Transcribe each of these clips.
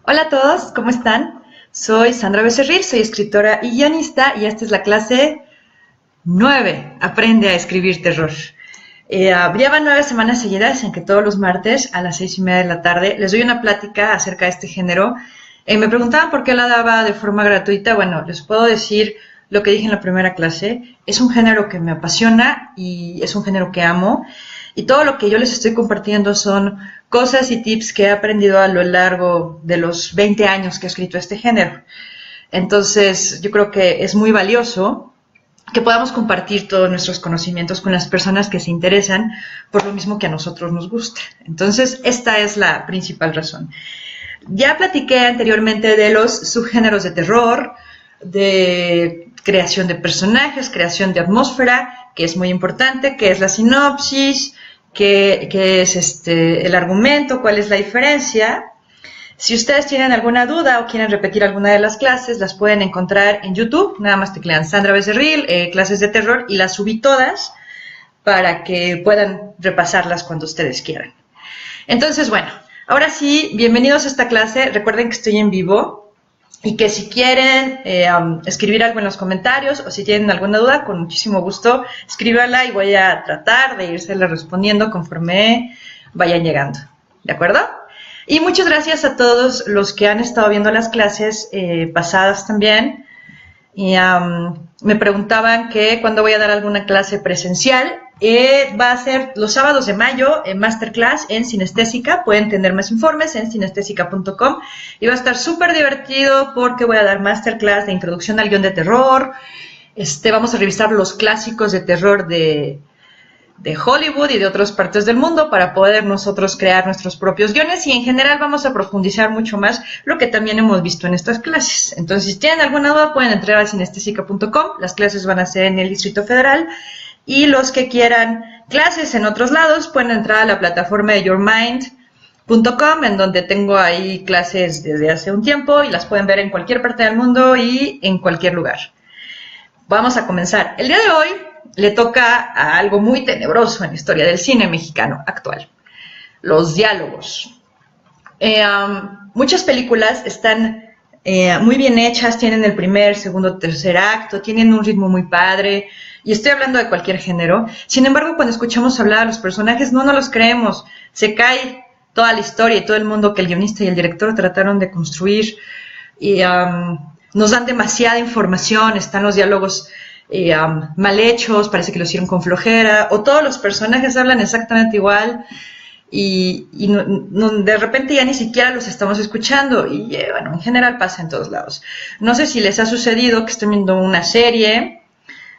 Hola a todos, ¿cómo están? Soy Sandra Becerril, soy escritora y guionista y esta es la clase 9, Aprende a escribir terror. Ya van 9 semanas seguidas en que todos los martes a las 6:30 de la tarde les doy una plática acerca de este género. Me preguntaban por qué la daba de forma gratuita. Bueno, les puedo decir lo que dije en la primera clase. Es un género que me apasiona y es un género que amo. Y todo lo que yo les estoy compartiendo son cosas y tips que he aprendido a lo largo de los 20 años que he escrito este género. Entonces, yo creo que es muy valioso que podamos compartir todos nuestros conocimientos con las personas que se interesan por lo mismo que a nosotros nos gusta. Entonces, esta es la principal razón. Ya platiqué anteriormente de los subgéneros de terror, de creación de personajes, creación de atmósfera, que es muy importante, que es la sinopsis, qué es el argumento, cuál es la diferencia. Si ustedes tienen alguna duda o quieren repetir alguna de las clases, las pueden encontrar en YouTube. Nada más teclean Sandra Becerril, clases de terror, y las subí todas para que puedan repasarlas cuando ustedes quieran. Entonces, bueno, ahora sí, bienvenidos a esta clase. Recuerden que estoy en vivo y que si quieren escribir algo en los comentarios o si tienen alguna duda, con muchísimo gusto, escríbanla y voy a tratar de írsela respondiendo conforme vayan llegando. ¿De acuerdo? Y muchas gracias a todos los que han estado viendo las clases pasadas también. Y me preguntaban que cuándo voy a dar alguna clase presencial. Va a ser los sábados de mayo en Masterclass en Sinestésica. Pueden tener más informes en sinestésica.com. Y va a estar súper divertido porque voy a dar Masterclass de introducción al guión de terror. Vamos a revisar los clásicos de terror de Hollywood y de otras partes del mundo para poder nosotros crear nuestros propios guiones, y en general vamos a profundizar mucho más lo que también hemos visto en estas clases. Entonces, si tienen alguna duda, pueden entrar a sinestésica.com. Las clases van a ser en el Distrito Federal, y los que quieran clases en otros lados pueden entrar a la plataforma de yourmind.com, en donde tengo ahí clases desde hace un tiempo y las pueden ver en cualquier parte del mundo y en cualquier lugar. Vamos a comenzar. El día de hoy le toca a algo muy tenebroso en la historia del cine mexicano actual: los diálogos. Muchas películas están muy bien hechas, tienen el primer, segundo, tercer acto, tienen un ritmo muy padre, y estoy hablando de cualquier género. Sin embargo, cuando escuchamos hablar a los personajes, no nos los creemos. Se cae toda la historia y todo el mundo que el guionista y el director trataron de construir, y nos dan demasiada información. Están los diálogos mal hechos, parece que lo hicieron con flojera, o todos los personajes hablan exactamente igual y de repente ya ni siquiera los estamos escuchando. Y bueno, en general pasa en todos lados. No sé si les ha sucedido que estén viendo una serie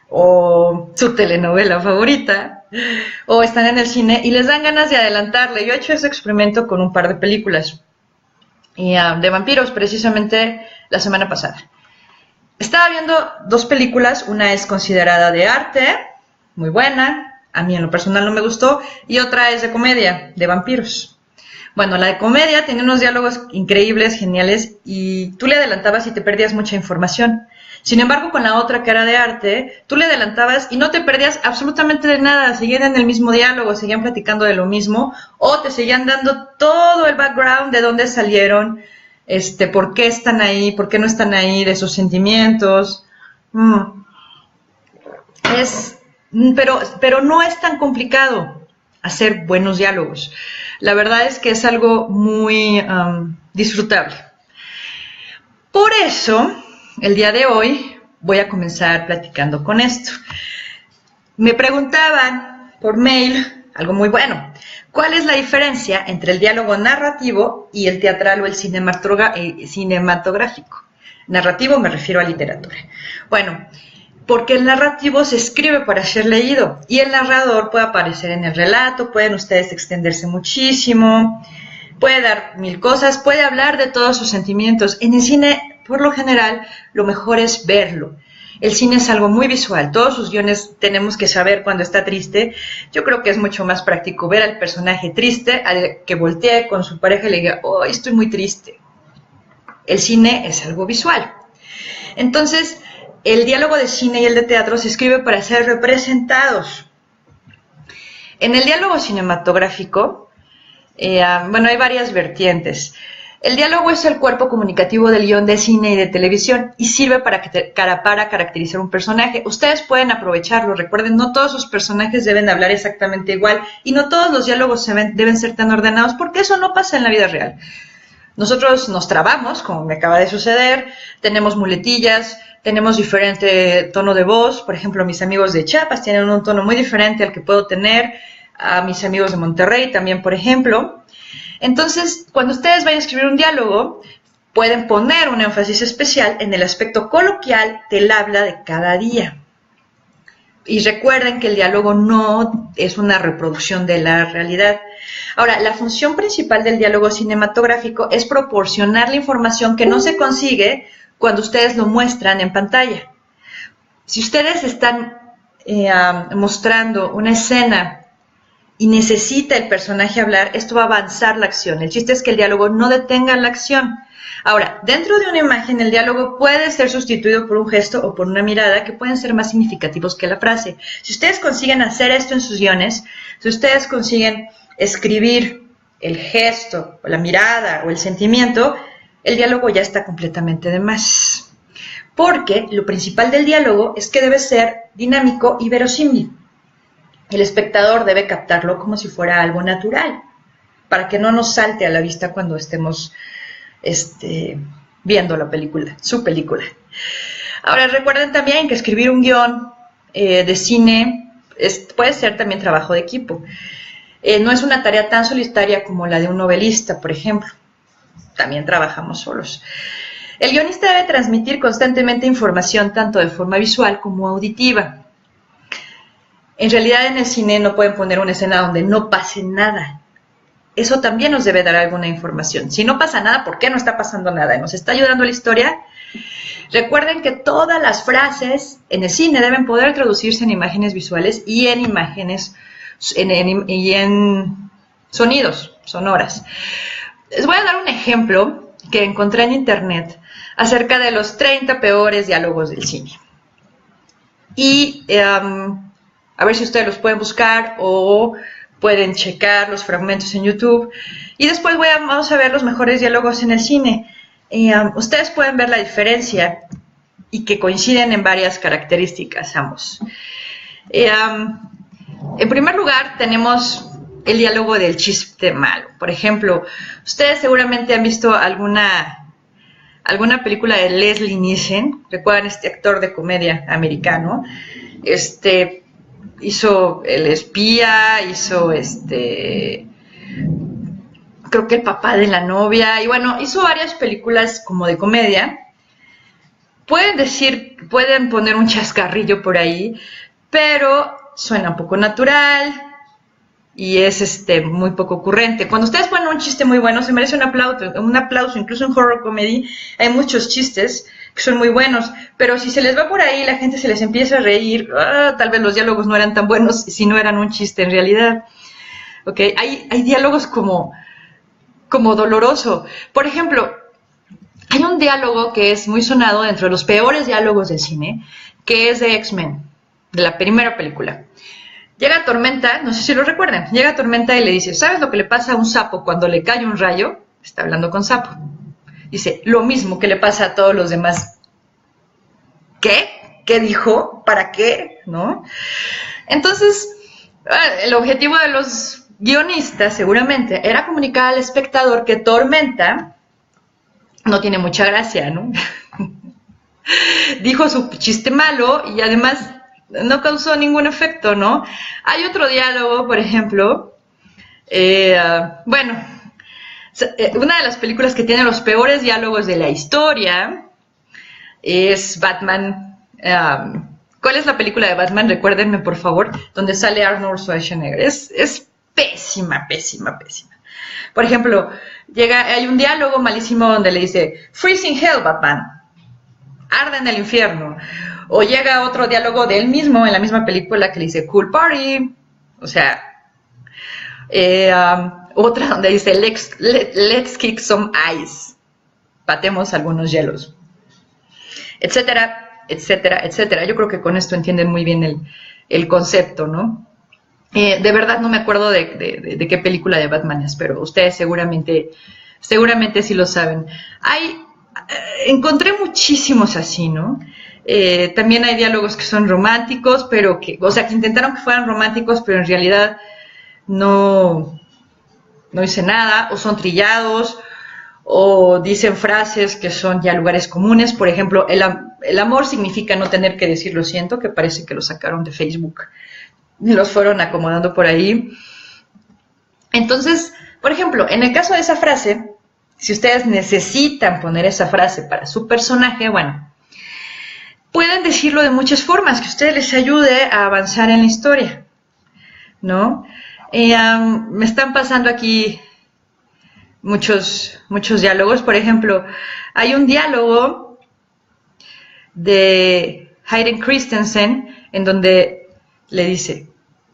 o su telenovela favorita, o están en el cine y les dan ganas de adelantarle. Yo he hecho ese experimento con un par de películas de vampiros, precisamente la semana pasada. Estaba viendo dos películas. Una es considerada de arte, muy buena, a mí en lo personal no me gustó, y otra es de comedia, de vampiros. Bueno, la de comedia tenía unos diálogos increíbles, geniales, y tú le adelantabas y te perdías mucha información. Sin embargo, con la otra, que era de arte, tú le adelantabas y no te perdías absolutamente de nada. Seguían en el mismo diálogo, seguían platicando de lo mismo, o te seguían dando todo el background de dónde salieron, por qué están ahí, por qué no están ahí, de sus sentimientos. Pero no es tan complicado hacer buenos diálogos. La verdad es que es algo muy disfrutable. Por eso, el día de hoy voy a comenzar platicando con esto. Me preguntaban por mail algo muy bueno: ¿cuál es la diferencia entre el diálogo narrativo y el teatral o el cinematográfico? Narrativo me refiero a literatura. Bueno, porque el narrativo se escribe para ser leído y el narrador puede aparecer en el relato, pueden ustedes extenderse muchísimo, puede dar mil cosas, puede hablar de todos sus sentimientos. En el cine, por lo general, lo mejor es verlo. El cine es algo muy visual. Todos sus guiones tenemos que saber cuando está triste. Yo creo que es mucho más práctico ver al personaje triste al que voltee con su pareja y le diga: oh, estoy muy triste. El cine es algo visual. Entonces, el diálogo de cine y el de teatro se escribe para ser representados. En el diálogo cinematográfico, hay varias vertientes. El diálogo es el cuerpo comunicativo del guión de cine y de televisión y sirve para caracterizar un personaje. Ustedes pueden aprovecharlo. Recuerden, no todos sus personajes deben hablar exactamente igual y no todos los diálogos deben ser tan ordenados porque eso no pasa en la vida real. Nosotros nos trabamos, como me acaba de suceder, tenemos muletillas, tenemos diferente tono de voz. Por ejemplo, mis amigos de Chiapas tienen un tono muy diferente al que puedo tener, a mis amigos de Monterrey también, por ejemplo. Entonces, cuando ustedes vayan a escribir un diálogo, pueden poner un énfasis especial en el aspecto coloquial del habla de cada día. Y recuerden que el diálogo no es una reproducción de la realidad. Ahora, la función principal del diálogo cinematográfico es proporcionar la información que no se consigue cuando ustedes lo muestran en pantalla. Si ustedes están mostrando una escena y necesita el personaje hablar, esto va a avanzar la acción. El chiste es que el diálogo no detenga la acción. Ahora, dentro de una imagen, el diálogo puede ser sustituido por un gesto o por una mirada que pueden ser más significativos que la frase. Si ustedes consiguen hacer esto en sus guiones, si ustedes consiguen escribir el gesto, o la mirada, o el sentimiento, el diálogo ya está completamente de más. Porque lo principal del diálogo es que debe ser dinámico y verosímil. El espectador debe captarlo como si fuera algo natural, para que no nos salte a la vista cuando estemos viendo la película, su película. Ahora, recuerden también que escribir un guión de cine puede ser también trabajo de equipo. No es una tarea tan solitaria como la de un novelista, por ejemplo. También trabajamos solos. El guionista debe transmitir constantemente información tanto de forma visual como auditiva. En realidad en el cine no pueden poner una escena donde no pase nada. Eso también nos debe dar alguna información. Si no pasa nada, ¿por qué no está pasando nada? ¿Nos está ayudando la historia? Recuerden que todas las frases en el cine deben poder traducirse en imágenes visuales y en imágenes y en sonidos, sonoras. Les voy a dar un ejemplo que encontré en internet acerca de los 30 peores diálogos del cine. Y a ver si ustedes los pueden buscar o pueden checar los fragmentos en YouTube. Y después vamos a ver los mejores diálogos en el cine. Ustedes pueden ver la diferencia y que coinciden en varias características ambos. En primer lugar, tenemos el diálogo del chiste malo. Por ejemplo, ustedes seguramente han visto alguna película de Leslie Nielsen. ¿Recuerdan este actor de comedia americano? Hizo El espía, hizo creo que El papá de la novia, y bueno, hizo varias películas como de comedia. Pueden poner un chascarrillo por ahí, pero suena un poco natural y es muy poco ocurrente. Cuando ustedes ponen un chiste muy bueno, se merece un aplauso, incluso en horror comedy hay muchos chistes que son muy buenos, pero si se les va por ahí, la gente se les empieza a reír, tal vez los diálogos no eran tan buenos si no eran un chiste en realidad. ¿Okay? Hay diálogos como doloroso. Por ejemplo, hay un diálogo que es muy sonado dentro de los peores diálogos del cine, que es de X-Men, de la primera película. Llega Tormenta, no sé si lo recuerdan, llega Tormenta y le dice, ¿sabes lo que le pasa a un sapo cuando le cae un rayo? Está hablando con Sapo. Dice, lo mismo que le pasa a todos los demás. ¿Qué? ¿Qué dijo? ¿Para qué? ¿No? Entonces, el objetivo de los guionistas seguramente era comunicar al espectador que Tormenta no tiene mucha gracia, ¿no? Dijo su chiste malo y además no causó ningún efecto, ¿no? Hay otro diálogo, por ejemplo, una de las películas que tiene los peores diálogos de la historia es Batman. ¿Cuál es la película de Batman? Recuérdenme, por favor, donde sale Arnold Schwarzenegger. Es pésima, pésima, pésima. Por ejemplo, hay un diálogo malísimo donde le dice, Freezing Hell, Batman. Arde en el infierno. O llega otro diálogo de él mismo en la misma película que le dice, Cool Party. O sea, otra donde dice, let's kick some ice. Patemos algunos hielos. Etcétera, etcétera, etcétera. Yo creo que con esto entienden muy bien el concepto, ¿no? De verdad no me acuerdo de qué película de Batman es, pero ustedes seguramente Seguramente sí lo saben. Encontré muchísimos así, ¿no? También hay diálogos que son románticos, pero o sea, que intentaron que fueran románticos, pero en realidad no, no dice nada, o son trillados, o dicen frases que son ya lugares comunes. Por ejemplo, el amor significa no tener que decir lo siento, que parece que lo sacaron de Facebook y los fueron acomodando por ahí. Entonces, por ejemplo, en el caso de esa frase, si ustedes necesitan poner esa frase para su personaje, bueno, pueden decirlo de muchas formas, que a ustedes les ayude a avanzar en la historia, ¿no? Me están pasando aquí muchos diálogos. Por ejemplo, hay un diálogo de Hayden Christensen en donde le dice,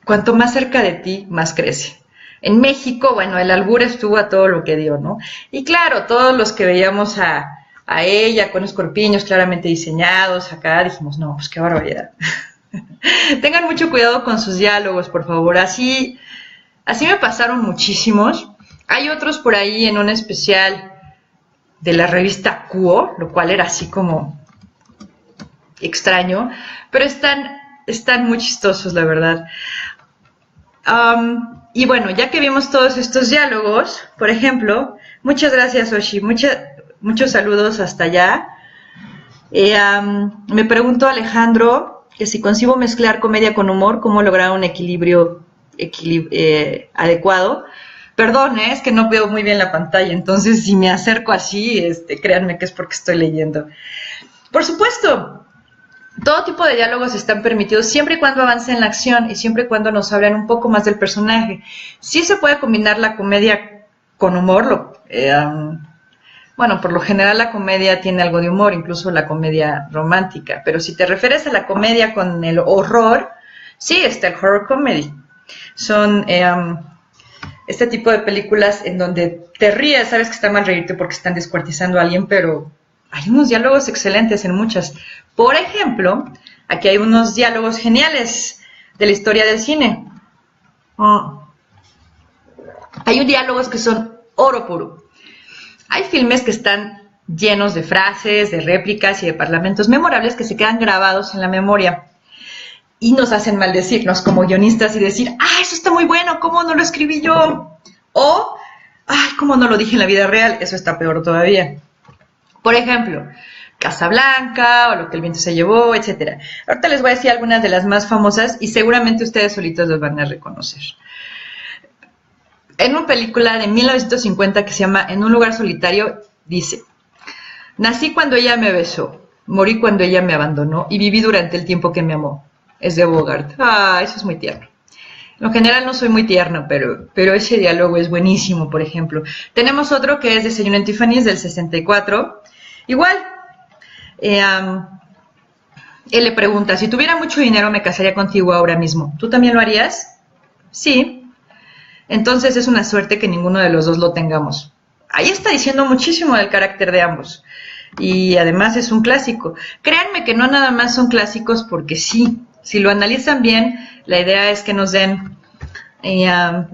cuanto más cerca de ti, más crece. En México, bueno, el albur estuvo a todo lo que dio, ¿no? Y claro, todos los que veíamos a ella con escorpiños claramente diseñados, acá dijimos, no, pues qué barbaridad. Tengan mucho cuidado con sus diálogos, por favor. Así me pasaron muchísimos. Hay otros por ahí en un especial de la revista Quo, lo cual era así como extraño, pero están muy chistosos, la verdad. Y bueno, ya que vimos todos estos diálogos, por ejemplo, muchas gracias, Oshi, muchos saludos hasta allá. Me preguntó Alejandro que si consigo mezclar comedia con humor, ¿cómo lograr un equilibrio adecuado? Perdón, es que no veo muy bien la pantalla, entonces si me acerco así, créanme que es porque estoy leyendo. Por supuesto, todo tipo de diálogos están permitidos siempre y cuando avancen la acción y siempre y cuando nos hablen un poco más del personaje. Sí se puede combinar la comedia con humor. Bueno, por lo general la comedia tiene algo de humor, incluso la comedia romántica. Pero si te refieres a la comedia con el horror, sí está el horror comedy. Son este tipo de películas en donde te ríes, sabes que está mal reírte porque están descuartizando a alguien, pero hay unos diálogos excelentes en muchas. Por ejemplo, aquí hay unos diálogos geniales de la historia del cine. Hay diálogos que son oro puro. Hay filmes que están llenos de frases, de réplicas y de parlamentos memorables que se quedan grabados en la memoria y nos hacen maldecirnos como guionistas y decir, eso está muy bueno, ¿cómo no lo escribí yo? O, ¿cómo no lo dije en la vida real? Eso está peor todavía. Por ejemplo, Casablanca o Lo que el viento se llevó, etc. Ahorita les voy a decir algunas de las más famosas y seguramente ustedes solitos los van a reconocer. En una película de 1950 que se llama En un lugar solitario, dice, nací cuando ella me besó, morí cuando ella me abandonó y viví durante el tiempo que me amó. Es de Bogart. Eso es muy tierno. En general no soy muy tierno, pero ese diálogo es buenísimo, por ejemplo. Tenemos otro que es Desayuno en Tiffany's del 64. Igual, él le pregunta, si tuviera mucho dinero me casaría contigo ahora mismo. ¿Tú también lo harías? Sí. Entonces es una suerte que ninguno de los dos lo tengamos. Ahí está diciendo muchísimo del carácter de ambos. Y además es un clásico. Créanme que no nada más son clásicos porque sí. Si lo analizan bien, la idea es que nos den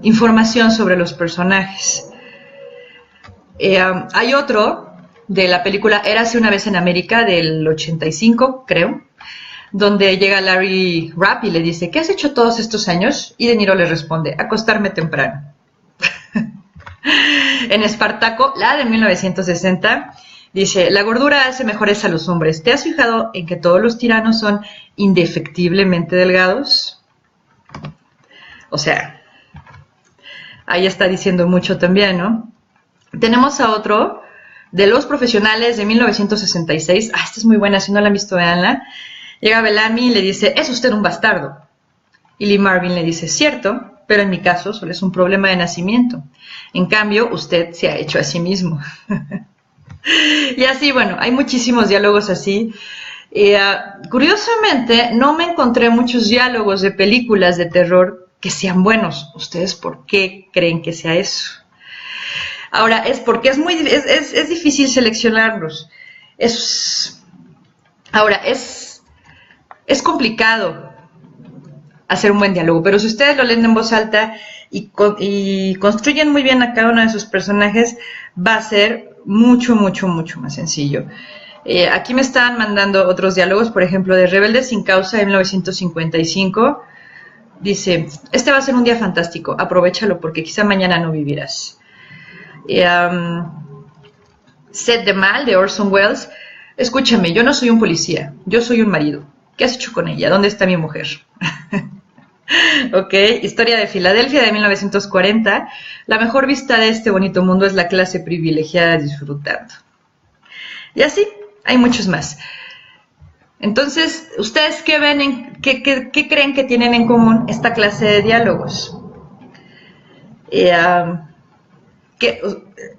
información sobre los personajes. Hay otro de la película Érase una vez en América del 85, creo, donde llega Larry Rapp y le dice, ¿qué has hecho todos estos años? Y De Niro le responde, acostarme temprano. En Espartaco, la de 1960, dice, la gordura hace mejores a los hombres. ¿Te has fijado en que todos los tiranos son indefectiblemente delgados? O sea, ahí está diciendo mucho también, ¿no? Tenemos a otro de Los Profesionales de 1966. Esta es muy buena, si no la han visto, véanla. Llega Bellamy y le dice, es usted un bastardo. Y Lee Marvin le dice, cierto, pero en mi caso solo es un problema de nacimiento. En cambio, usted se ha hecho a sí mismo. Y así, bueno, hay muchísimos diálogos así. Curiosamente, no me encontré muchos diálogos de películas de terror que sean buenos. ¿Ustedes por qué creen que sea eso? Ahora, es porque es difícil seleccionarlos. Ahora, es complicado hacer un buen diálogo, pero si ustedes lo leen en voz alta y construyen muy bien a cada uno de sus personajes, va a ser mucho, mucho, mucho más sencillo. Aquí me están mandando otros diálogos, por ejemplo, de Rebelde sin causa de 1955. Dice, este va a ser un día fantástico, aprovéchalo porque quizá mañana no vivirás. Sed de Mal, de Orson Welles. Escúchame, yo no soy un policía, yo soy un marido. ¿Qué has hecho con ella? ¿Dónde está mi mujer? Ok, Historia de Filadelfia de 1940. La mejor vista de este bonito mundo es la clase privilegiada disfrutando. Y así, hay muchos más. Entonces, ¿ustedes qué ven, qué creen que tienen en común esta clase de diálogos? Que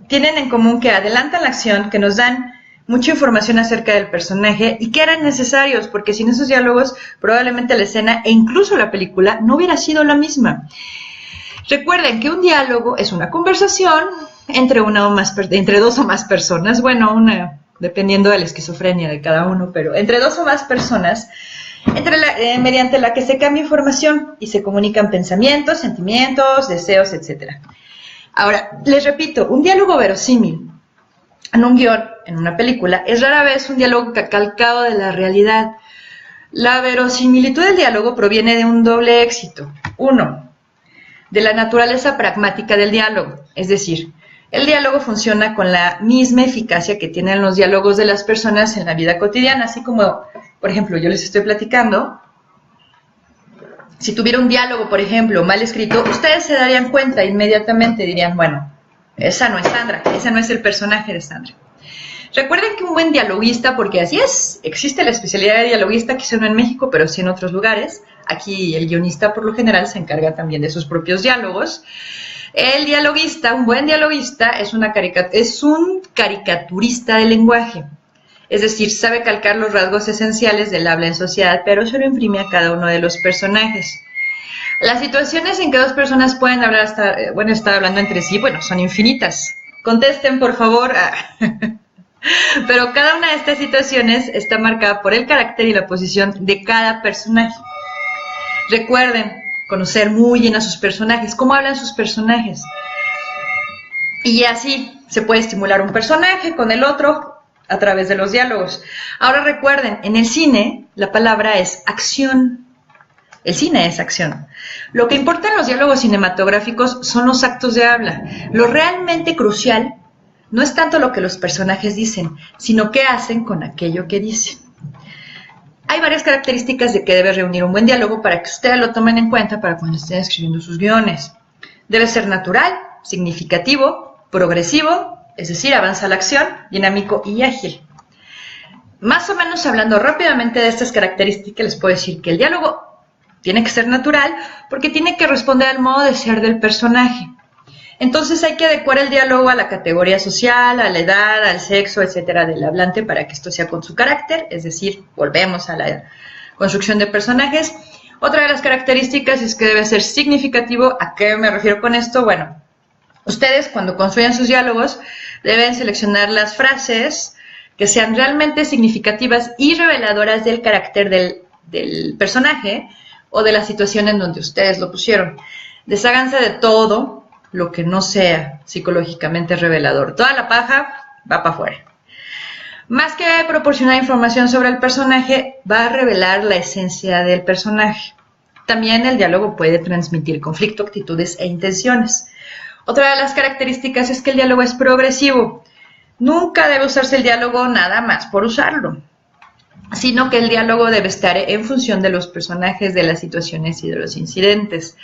tienen en común que adelantan la acción, que nos dan mucha información acerca del personaje y que eran necesarios, porque sin esos diálogos probablemente la escena e incluso la película no hubiera sido la misma. Recuerden que un diálogo es una conversación entre dos o más personas, bueno, dependiendo de la esquizofrenia de cada uno, pero entre dos o más personas, mediante la que se cambia información y se comunican pensamientos, sentimientos, deseos, etc. Ahora, les repito, un diálogo verosímil en un guión, en una película, es rara vez un diálogo calcado de la realidad. La verosimilitud del diálogo proviene de un doble éxito. Uno, de la naturaleza pragmática del diálogo, es decir, el diálogo funciona con la misma eficacia que tienen los diálogos de las personas en la vida cotidiana, así como, por ejemplo, yo les estoy platicando. Si tuviera un diálogo, por ejemplo, mal escrito, ustedes se darían cuenta inmediatamente, dirían, bueno, esa no es Sandra, ese no es el personaje de Sandra. Recuerden que un buen dialoguista, porque así es, existe la especialidad de dialoguista, quizá no en México, pero sí en otros lugares. Aquí el guionista por lo general se encarga también de sus propios diálogos. El dialoguista, un buen dialoguista, es un caricaturista del lenguaje. Es decir, sabe calcar los rasgos esenciales del habla en sociedad, pero se lo imprime a cada uno de los personajes. Las situaciones en que dos personas pueden hablar estar hablando entre sí, son infinitas. Contesten, por favor. Pero cada una de estas situaciones está marcada por el carácter y la posición de cada personaje. Recuerden conocer muy bien a sus personajes, cómo hablan sus personajes. Y así se puede estimular un personaje con el otro a través de los diálogos. Ahora recuerden, en el cine la palabra es acción. El cine es acción. Lo que importa en los diálogos cinematográficos son los actos de habla. Lo realmente crucial no es tanto lo que los personajes dicen, sino qué hacen con aquello que dicen. Hay varias características de que debe reunir un buen diálogo para que ustedes lo tomen en cuenta para cuando estén escribiendo sus guiones. Debe ser natural, significativo, progresivo, es decir, avanza la acción, dinámico y ágil. Más o menos hablando rápidamente de estas características, les puedo decir que el diálogo tiene que ser natural porque tiene que responder al modo de ser del personaje. Entonces hay que adecuar el diálogo a la categoría social, a la edad, al sexo, etcétera, del hablante para que esto sea con su carácter, es decir, volvemos a la construcción de personajes. Otra de las características es que debe ser significativo. ¿A qué me refiero con esto? Bueno, ustedes cuando construyan sus diálogos deben seleccionar las frases que sean realmente significativas y reveladoras del carácter del personaje o de la situación en donde ustedes lo pusieron. Desháganse de todo lo que no sea psicológicamente revelador. Toda la paja va para afuera. Más que proporcionar información sobre el personaje, va a revelar la esencia del personaje. También el diálogo puede transmitir conflicto, actitudes e intenciones. Otra de las características es que el diálogo es progresivo. Nunca debe usarse el diálogo nada más por usarlo, sino que el diálogo debe estar en función de los personajes, de las situaciones y de los incidentes.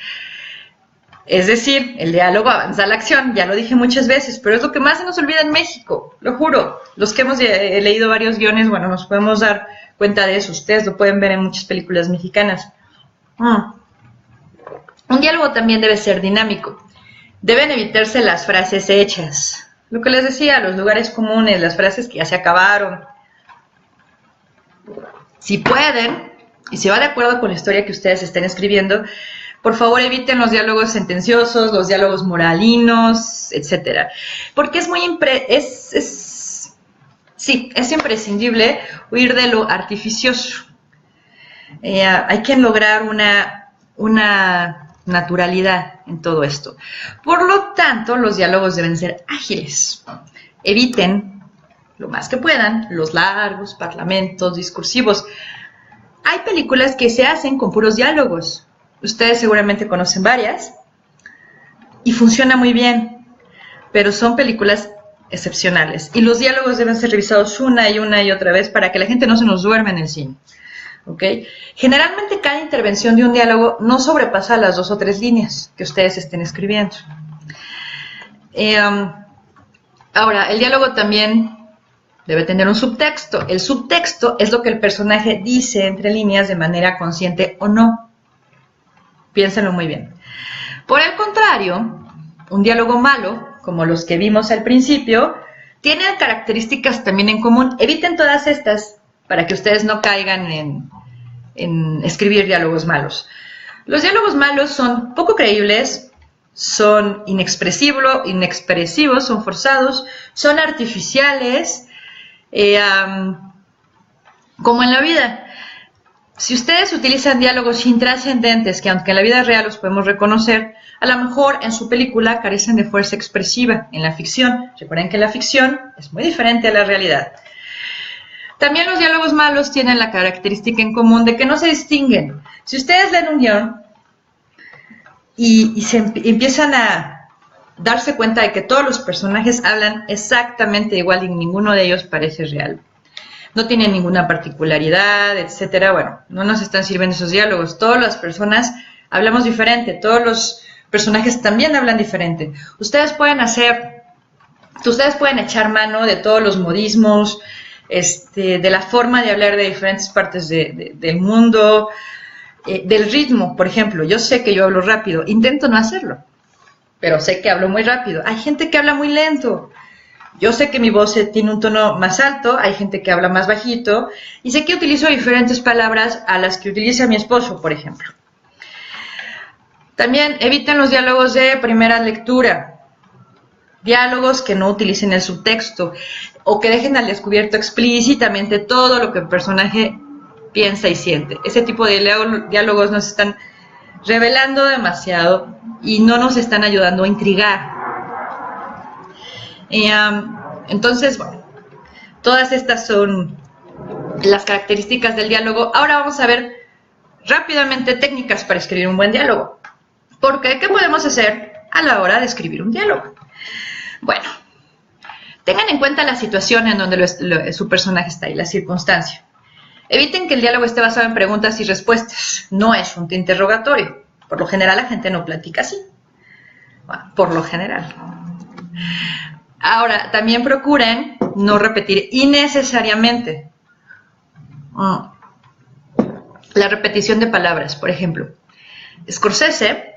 Es decir, el diálogo avanza la acción, ya lo dije muchas veces, pero es lo que más se nos olvida en México, lo juro. Los que hemos leído varios guiones, nos podemos dar cuenta de eso. Ustedes lo pueden ver en muchas películas mexicanas. Un diálogo también debe ser dinámico. Deben evitarse las frases hechas. Lo que les decía, los lugares comunes, las frases que ya se acabaron. Si pueden, y si va de acuerdo con la historia que ustedes estén escribiendo, por favor eviten los diálogos sentenciosos, los diálogos moralinos, etc. Porque es imprescindible huir de lo artificioso. Hay que lograr una naturalidad en todo esto. Por lo tanto, los diálogos deben ser ágiles. Eviten, lo más que puedan, los largos parlamentos discursivos. Hay películas que se hacen con puros diálogos. Ustedes seguramente conocen varias y funciona muy bien, pero son películas excepcionales. Y los diálogos deben ser revisados una y otra vez para que la gente no se nos duerma en el cine. ¿Okay? Generalmente cada intervención de un diálogo no sobrepasa las 2 o 3 líneas que ustedes estén escribiendo. Ahora, el diálogo también debe tener un subtexto. El subtexto es lo que el personaje dice entre líneas de manera consciente o no. Piénsenlo muy bien. Por el contrario, un diálogo malo, como los que vimos al principio, tiene características también en común. Eviten todas estas para que ustedes no caigan en escribir diálogos malos. Los diálogos malos son poco creíbles, son inexpresivos, son forzados, son artificiales, como en la vida. Si ustedes utilizan diálogos intrascendentes, que aunque en la vida real los podemos reconocer, a lo mejor en su película carecen de fuerza expresiva en la ficción. Recuerden que la ficción es muy diferente a la realidad. También los diálogos malos tienen la característica en común de que no se distinguen. Si ustedes leen un guión y empiezan a darse cuenta de que todos los personajes hablan exactamente igual y ninguno de ellos parece real, no tienen ninguna particularidad, etcétera, bueno, no nos están sirviendo esos diálogos. Todas las personas hablamos diferente, todos los personajes también hablan diferente. Ustedes pueden echar mano de todos los modismos, de la forma de hablar de diferentes partes del mundo, del ritmo, por ejemplo. Yo sé que yo hablo rápido, intento no hacerlo, pero sé que hablo muy rápido. Hay gente que habla muy lento. Yo sé que mi voz tiene un tono más alto, hay gente que habla más bajito, y sé que utilizo diferentes palabras a las que utiliza mi esposo, por ejemplo. También eviten los diálogos de primera lectura. Diálogos que no utilicen el subtexto o que dejen al descubierto explícitamente todo lo que el personaje piensa y siente. Ese tipo de diálogos nos están revelando demasiado y no nos están ayudando a intrigar. Entonces, bueno, todas estas son las características del diálogo. Ahora vamos a ver rápidamente técnicas para escribir un buen diálogo. Porque, ¿qué podemos hacer a la hora de escribir un diálogo? Bueno, tengan en cuenta la situación en donde su personaje está y la circunstancia. Eviten que el diálogo esté basado en preguntas y respuestas. No es un interrogatorio. Por lo general la gente no platica así. Bueno, por lo general. Ahora, también procuren no repetir innecesariamente. La repetición de palabras, por ejemplo. Scorsese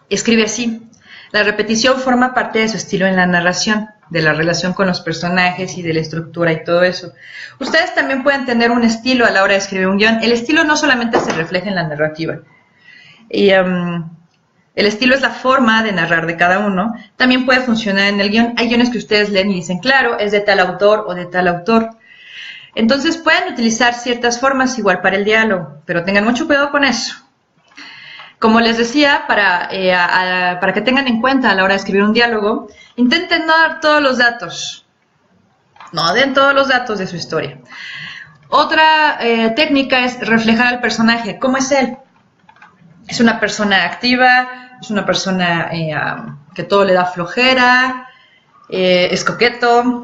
escribe así: la repetición forma parte de su estilo en la narración, de la relación con los personajes y de la estructura y todo eso. Ustedes también pueden tener un estilo a la hora de escribir un guión. El estilo no solamente se refleja en la narrativa. El estilo es la forma de narrar de cada uno. También puede funcionar en el guión. Hay guiones que ustedes leen y dicen, claro, es de tal autor o de tal autor. Entonces pueden utilizar ciertas formas igual para el diálogo, pero tengan mucho cuidado con eso. Como les decía, para que tengan en cuenta a la hora de escribir un diálogo, intenten no dar todos los datos. No den todos los datos de su historia. Otra técnica es reflejar al personaje. ¿Cómo es él? ¿Es una persona activa? ¿Es una persona que todo le da flojera? ¿Es coqueto?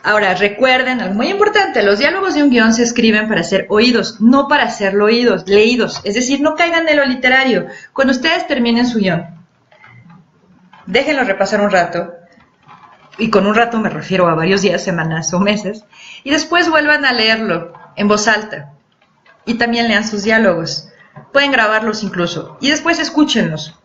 Ahora, recuerden algo muy importante: los diálogos de un guión se escriben para ser oídos, no para ser leídos. Es decir, no caigan en lo literario. Cuando ustedes terminen su guión, déjenlo repasar un rato, y con un rato me refiero a varios días, semanas o meses, y después vuelvan a leerlo en voz alta, y también lean sus diálogos. Pueden grabarlos incluso, y después escúchenlos.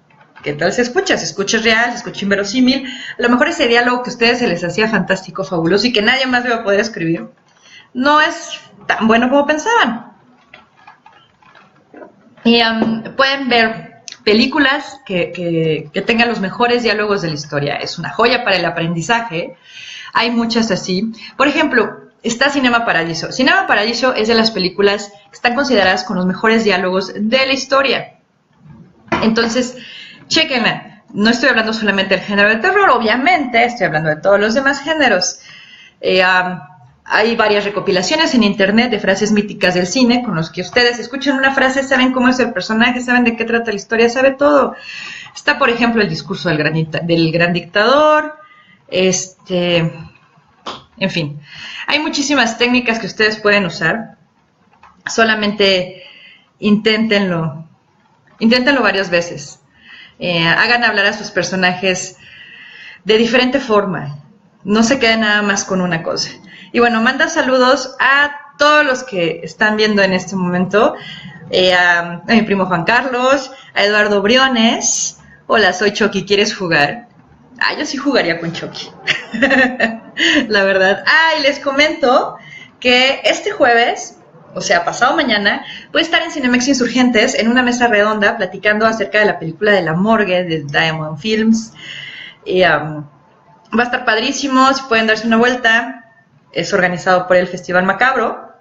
¿Qué tal se escucha? ¿Se escucha real? ¿Se escucha inverosímil? A lo mejor ese diálogo que a ustedes se les hacía fantástico, fabuloso y que nadie más iba a poder escribir, no es tan bueno como pensaban. Y pueden ver películas que tengan los mejores diálogos de la historia. Es una joya para el aprendizaje. Hay muchas así. Por ejemplo, está Cinema Paradiso. Cinema Paradiso es de las películas que están consideradas con los mejores diálogos de la historia. Entonces, chéquenla. No estoy hablando solamente del género de terror, obviamente, estoy hablando de todos los demás géneros. Hay varias recopilaciones en internet de frases míticas del cine con los que ustedes escuchan una frase, saben cómo es el personaje, saben de qué trata la historia, sabe todo. Está, por ejemplo, el discurso del gran dictador, en fin. Hay muchísimas técnicas que ustedes pueden usar. Solamente inténtenlo varias veces. Hagan hablar a sus personajes de diferente forma. No se queden nada más con una cosa. Y bueno, manda saludos a todos los que están viendo en este momento. A mi primo Juan Carlos, a Eduardo Briones. Hola, soy Chucky, ¿quieres jugar? Yo sí jugaría con Chucky. La verdad. Y les comento que este jueves, o sea, pasado mañana, voy a estar en Cinemex Insurgentes en una mesa redonda platicando acerca de la película de La Morgue de Diamond Films. Va a estar padrísimo, si pueden darse una vuelta. Es organizado por el Festival Macabro.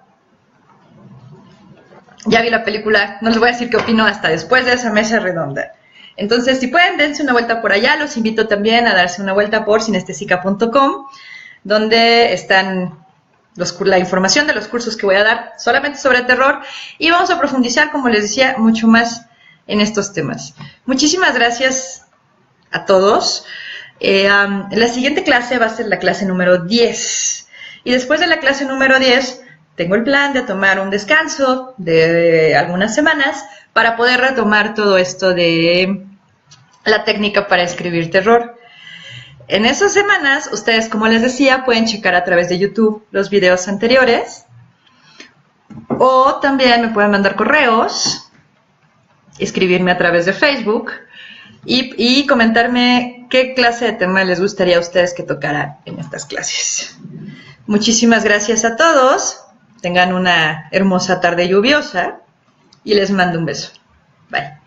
Ya vi la película, no les voy a decir qué opino hasta después de esa mesa redonda. Entonces, si pueden, dense una vuelta por allá. Los invito también a darse una vuelta por cinestesica.com, donde están la información de los cursos que voy a dar solamente sobre terror. Y vamos a profundizar, como les decía, mucho más en estos temas. Muchísimas gracias a todos. La siguiente clase va a ser la clase número 10. Y después de la clase número 10, tengo el plan de tomar un descanso de algunas semanas para poder retomar todo esto de la técnica para escribir terror. En esas semanas, ustedes, como les decía, pueden checar a través de YouTube los videos anteriores. O también me pueden mandar correos, escribirme a través de Facebook y comentarme qué clase de tema les gustaría a ustedes que tocara en estas clases. Muchísimas gracias a todos. Tengan una hermosa tarde lluviosa y les mando un beso. Bye.